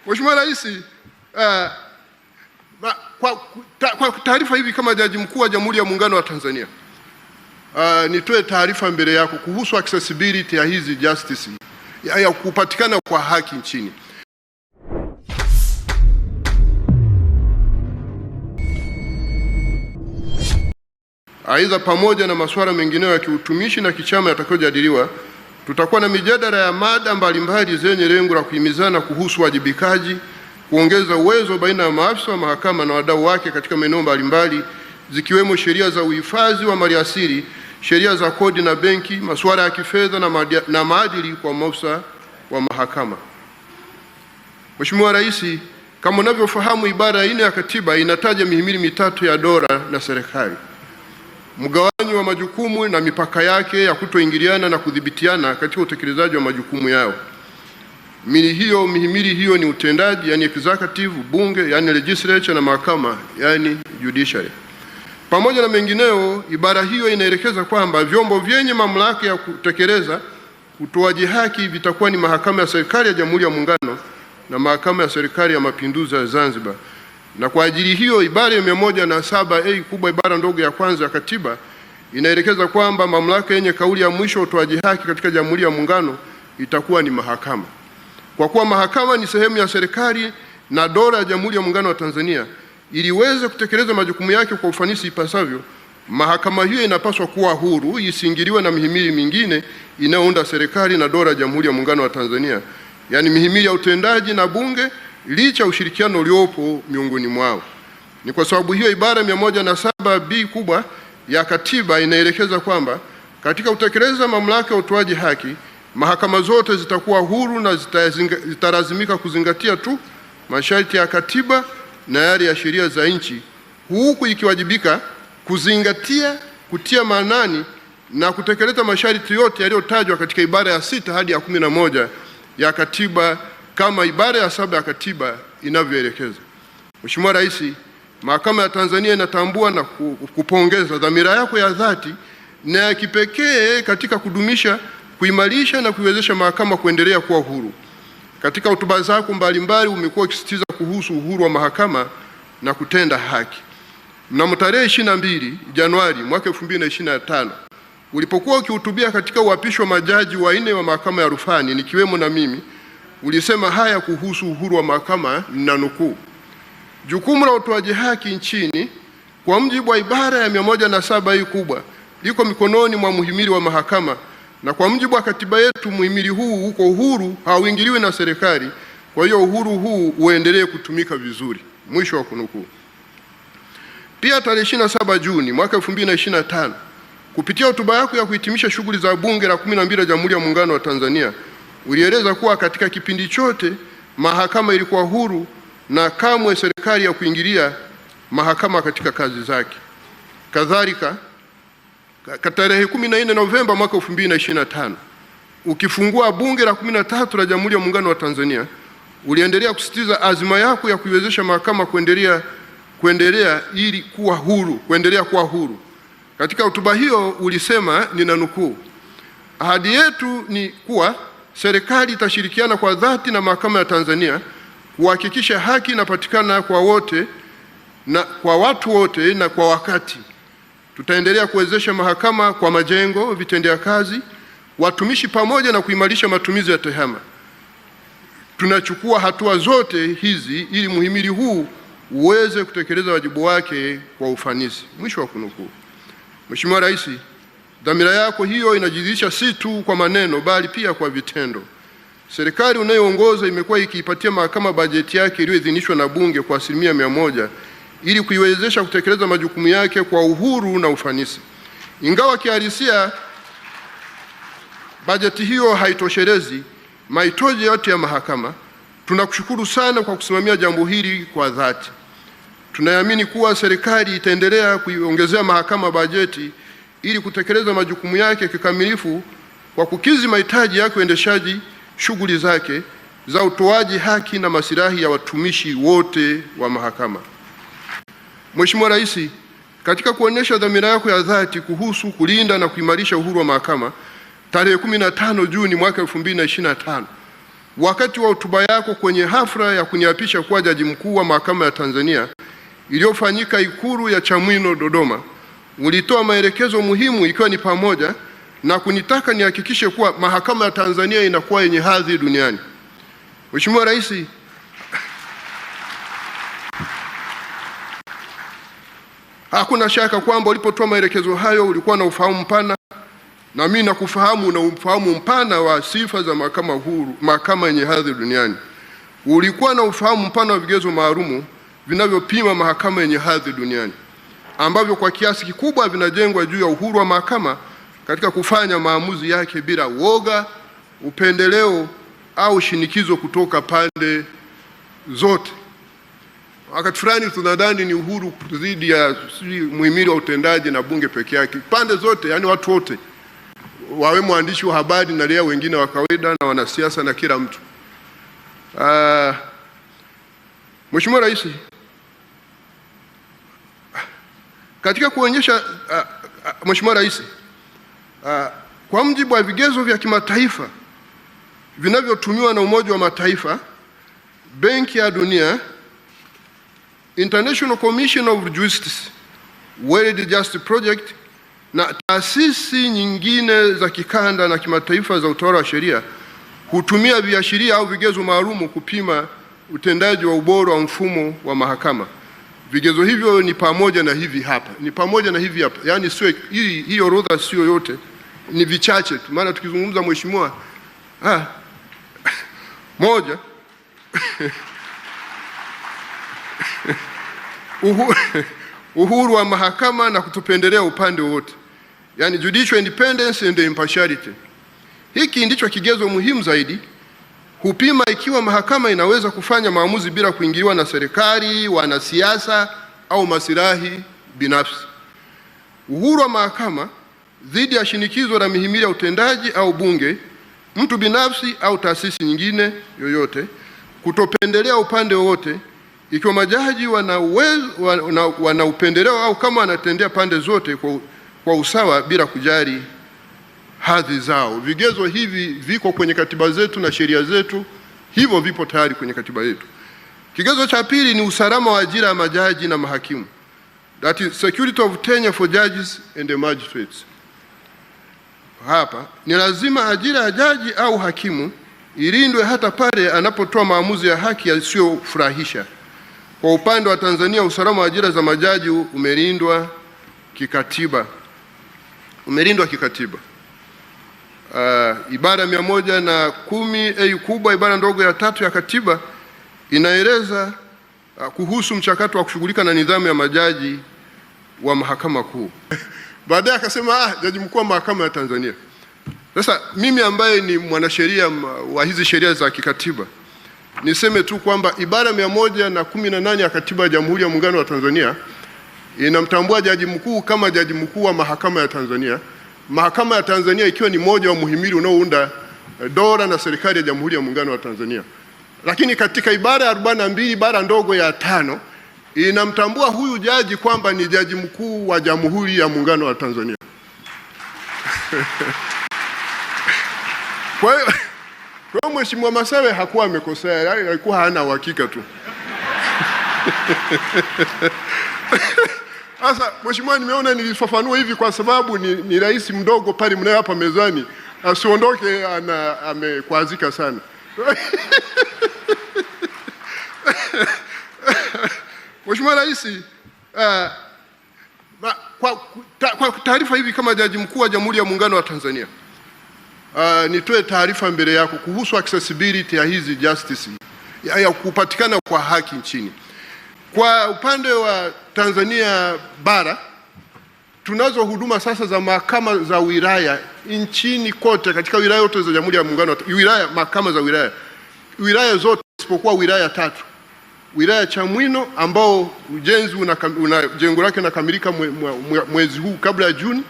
Mheshimiwa Rais, kwa taarifa hivi kama Jaji Mkuu wa Jamhuri ya Muungano wa Tanzania, nitoe taarifa mbele yako kuhusu accessibility ya hizi justice ya kupatikana kwa haki nchini. Aidha, pamoja na masuala mengineyo ya kiutumishi na kichama yatakayojadiliwa, tutakuwa na mijadala ya mada mbalimbali zenye lengo la kuhimizana kuhusu wajibikaji, kuongeza uwezo baina ya maafisa wa mahakama na wadau wake katika maeneo mbalimbali, zikiwemo sheria za uhifadhi wa maliasili, sheria za kodi na benki, masuala ya kifedha na maadili kwa maafisa wa mahakama. Mheshimiwa Rais, kama unavyofahamu, ibara ya 4 ya katiba inataja mihimili mitatu ya dola na serikali: mgawanyo wa majukumu na mipaka yake ya kutoingiliana na kudhibitiana katika utekelezaji wa majukumu yao. Mihimili hiyo ni utendaji, yani executive, bunge, yani legislature, na mahakama, yani judiciary. Pamoja na mengineo, ibara hiyo inaelekeza kwamba vyombo vyenye mamlaka ya kutekeleza utoaji haki vitakuwa ni mahakama ya serikali ya Jamhuri ya Muungano na mahakama ya serikali ya Mapinduzi ya Zanzibar. Na kwa ajili hiyo, ibara ya 107A kubwa ibara ndogo ya kwanza ya katiba inaelekeza kwamba mamlaka yenye kauli ya mwisho utoaji haki katika Jamhuri ya Muungano itakuwa ni mahakama. Kwa kuwa mahakama ni sehemu ya serikali na dola ya Jamhuri ya Muungano wa Tanzania, ili iweze kutekeleza majukumu yake kwa ufanisi ipasavyo, mahakama hiyo inapaswa kuwa huru, isiingiliwe na mihimili mingine inayounda serikali na dola ya Jamhuri ya Muungano wa Tanzania, yani mihimili ya utendaji na bunge, licha ushirikiano uliopo miongoni mwao. Ni kwa sababu hiyo ibara 107B kubwa ya katiba inaelekeza kwamba katika kutekeleza mamlaka ya utoaji haki, mahakama zote zitakuwa huru na zitalazimika kuzingatia tu masharti ya katiba na yale ya sheria za nchi, huku ikiwajibika kuzingatia, kutia maanani na kutekeleza masharti yote yaliyotajwa katika ibara ya 6 hadi ya 11 ya katiba kama ibara ya 7 ya katiba inavyoelekeza. Mheshimiwa Rais, Mahakama ya Tanzania inatambua na kupongeza dhamira yako ya dhati na ya kipekee katika kudumisha, kuimarisha na kuiwezesha mahakama kuendelea kuwa huru. Katika hotuba zako mbalimbali umekuwa ukisisitiza kuhusu uhuru wa mahakama na kutenda haki. Mnamo tarehe 22 Januari mwaka 2025 ulipokuwa ukihutubia katika uapisho wa majaji wanne wa mahakama ya rufani nikiwemo na mimi, ulisema haya kuhusu uhuru wa mahakama, ninanukuu: jukumu la utoaji haki nchini kwa mujibu wa ibara ya 107 kubwa liko mikononi mwa muhimili wa mahakama, na kwa mujibu wa katiba yetu muhimili huu uko uhuru, hauingiliwi na serikali. Kwa hiyo uhuru huu uendelee kutumika vizuri. Mwisho wa kunukuu. Pia tarehe 27 Juni mwaka 2025 kupitia hotuba yako ya kuhitimisha shughuli za bunge la 12 la Jamhuri ya Muungano wa Tanzania ulieleza kuwa katika kipindi chote mahakama ilikuwa huru na kamwe serikali ya kuingilia mahakama katika kazi zake. Kadhalika, tarehe 14 Novemba mwaka 2025 ukifungua bunge la 13 la Jamhuri ya Muungano wa Tanzania uliendelea kusisitiza azma yako ya kuiwezesha mahakama kuendelea kuwa huru. Katika hotuba hiyo ulisema, ninanukuu: ahadi yetu ni kuwa serikali itashirikiana kwa dhati na mahakama ya Tanzania kuhakikisha haki inapatikana kwa wote na kwa watu wote na kwa wakati. Tutaendelea kuwezesha mahakama kwa majengo, vitendea kazi, watumishi pamoja na kuimarisha matumizi ya tehama. Tunachukua hatua zote hizi ili muhimili huu uweze kutekeleza wajibu wake kwa ufanisi. Mwisho wa kunukuu. Mheshimiwa Rais, dhamira yako hiyo inajidhihirisha si tu kwa maneno bali pia kwa vitendo. Serikali unayoongoza imekuwa ikiipatia mahakama bajeti yake iliyoidhinishwa na bunge kwa 100% ili kuiwezesha kutekeleza majukumu yake kwa uhuru na ufanisi. Ingawa kihalisia bajeti hiyo haitoshelezi mahitaji yote ya mahakama, tunakushukuru sana kwa kusimamia jambo hili kwa dhati. Tunaamini kuwa serikali itaendelea kuiongezea mahakama bajeti ili kutekeleza majukumu yake kikamilifu kwa kukidhi mahitaji ya uendeshaji shughuli zake za utoaji haki na maslahi ya watumishi wote wa mahakama. Mheshimiwa Rais, katika kuonyesha dhamira yako ya dhati kuhusu kulinda na kuimarisha uhuru wa mahakama, tarehe 15 Juni mwaka 2025 wakati wa hotuba yako kwenye hafla ya kuniapisha kuwa jaji mkuu wa mahakama ya Tanzania iliyofanyika Ikulu ya Chamwino, Dodoma, ulitoa maelekezo muhimu ikiwa ni pamoja na kunitaka nihakikishe kuwa mahakama ya Tanzania inakuwa yenye hadhi duniani. Mheshimiwa Rais, hakuna shaka kwamba ulipotoa maelekezo hayo ulikuwa na ufahamu mpana, na mimi nakufahamu na ufahamu mpana wa sifa za mahakama huru, mahakama yenye hadhi duniani. Ulikuwa na ufahamu mpana wa vigezo maalumu vinavyopima mahakama yenye hadhi duniani, ambavyo kwa kiasi kikubwa vinajengwa juu ya uhuru wa mahakama katika kufanya maamuzi yake bila uoga, upendeleo au shinikizo kutoka pande zote. Wakati fulani tunadhani ni uhuru dhidi ya muhimili wa utendaji na bunge peke yake. Pande zote, yani watu wote, wawe mwandishi wa habari na raia wengine wa kawaida na wanasiasa na kila mtu. Mheshimiwa Rais, katika kuonyesha Mheshimiwa Rais, kwa mujibu wa vigezo vya kimataifa vinavyotumiwa na Umoja wa Mataifa, Benki ya Dunia, International Commission of Justice, World Justice Project na taasisi nyingine za kikanda na kimataifa za utawala wa sheria hutumia viashiria au vigezo maalumu kupima utendaji wa ubora wa mfumo wa mahakama. Vigezo hivyo ni pamoja na hivi hapa. Yaani sio hii orodha, sio yote, ni vichache tu. Maana tukizungumza mheshimiwa, moja, uhuru wa mahakama na kutopendelea upande wote, yani judicial independence and impartiality. Hiki ndicho kigezo muhimu zaidi. Hupima ikiwa mahakama inaweza kufanya maamuzi bila kuingiliwa na serikali, wanasiasa au maslahi binafsi. Uhuru wa mahakama dhidi ya shinikizo la mihimili ya utendaji au bunge, mtu binafsi au taasisi nyingine yoyote. Kutopendelea upande wowote, ikiwa majaji wana upendeleo au kama wanatendea pande zote kwa usawa bila kujali hadhi zao. Vigezo hivi viko kwenye katiba zetu na sheria zetu, hivyo vipo tayari kwenye katiba yetu. Kigezo cha pili ni usalama wa ajira ya majaji na mahakimu. That is security of tenure for judges and the magistrates. Hapa ni lazima ajira ya jaji au hakimu ilindwe hata pale anapotoa maamuzi ya haki yasiyofurahisha. Kwa upande wa Tanzania, usalama wa ajira za majaji umelindwa kikatiba. Ibara 110A kubwa ibara ndogo ya 3 ya katiba inaeleza kuhusu mchakato wa kushughulika na nidhamu ya majaji wa mahakama kuu. Baadaye akasema jaji mkuu wa mahakama ya Tanzania. Sasa mimi ambaye ni mwanasheria wa hizi sheria za kikatiba, niseme tu kwamba ibara 118 ya katiba ya Jamhuri ya Muungano wa Tanzania inamtambua jaji mkuu kama jaji mkuu wa mahakama ya Tanzania. Mahakama ya Tanzania ikiwa ni moja wa muhimili unaounda dola na serikali ya Jamhuri ya Muungano wa Tanzania. Lakini katika ibara ya 42 ibara ndogo ya 5 inamtambua huyu jaji kwamba ni jaji mkuu wa Jamhuri ya Muungano wa Tanzania. Kwa hiyo Mheshimiwa Masawe hakuwa amekosea, alikuwa hana uhakika tu. Sasa Mheshimiwa, nimeona nilifafanua hivi kwa sababu ni rais mdogo pale mnaye hapa mezani, asiondoke amekwazika sana. Mheshimiwa Rais, kwa taarifa hivi kama jaji mkuu wa Jamhuri ya Muungano wa Tanzania, nitoe taarifa mbele yako kuhusu accessibility ya hizi justice, ya kupatikana kwa haki nchini. Kwa upande wa Tanzania bara, tunazo huduma sasa za mahakama za wilaya nchini kote, katika wilaya zote za Jamhuri ya Muungano, mahakama za wilaya zote isipokuwa wilaya 3. Wilaya Chamwino ambao ujenzi jengo lake unakamilika mwezi huu kabla ya Juni.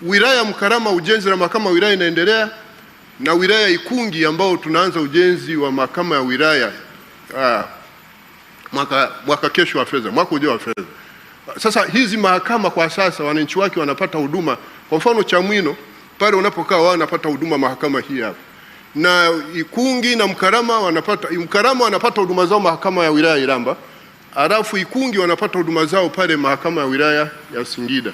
Wilaya Mkarama ujenzi wa mahakama ya wilaya inaendelea, na wilaya Ikungi ambao tunaanza ujenzi wa mahakama ya wilaya mwaka kesho wa fedha, mwaka ujao wa fedha. Sasa hizi mahakama kwa sasa wananchi wake wanapata huduma. Kwa mfano Chamwino pale unapokaa wao wanapata huduma mahakama hii hapa. na Ikungi na Mkarama wanapata huduma zao mahakama ya wilaya Iramba, alafu Ikungi wanapata huduma zao pale mahakama ya wilaya ya Singida.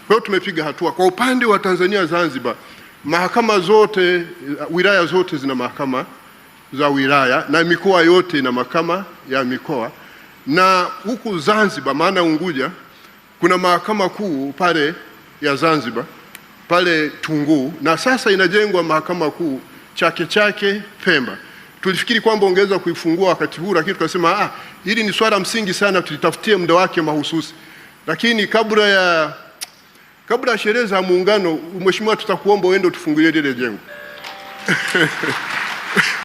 Kwa hiyo tumepiga hatua. Kwa upande wa Tanzania Zanzibar, mahakama zote, wilaya zote zina mahakama za wilaya na mikoa yote ina mahakama ya mikoa, na huku Zanzibar, maana Unguja, kuna mahakama kuu pale ya Zanzibar pale Tunguu, na sasa inajengwa mahakama kuu Chake Chake Pemba. Tulifikiri kwamba ongeza kuifungua wakati huu, lakini tukasema hili ni swala msingi sana, tulitafutie muda wake mahususi. Lakini kabla ya sherehe za Muungano, Mheshimiwa, tutakuomba uende tufungulie lile jengo.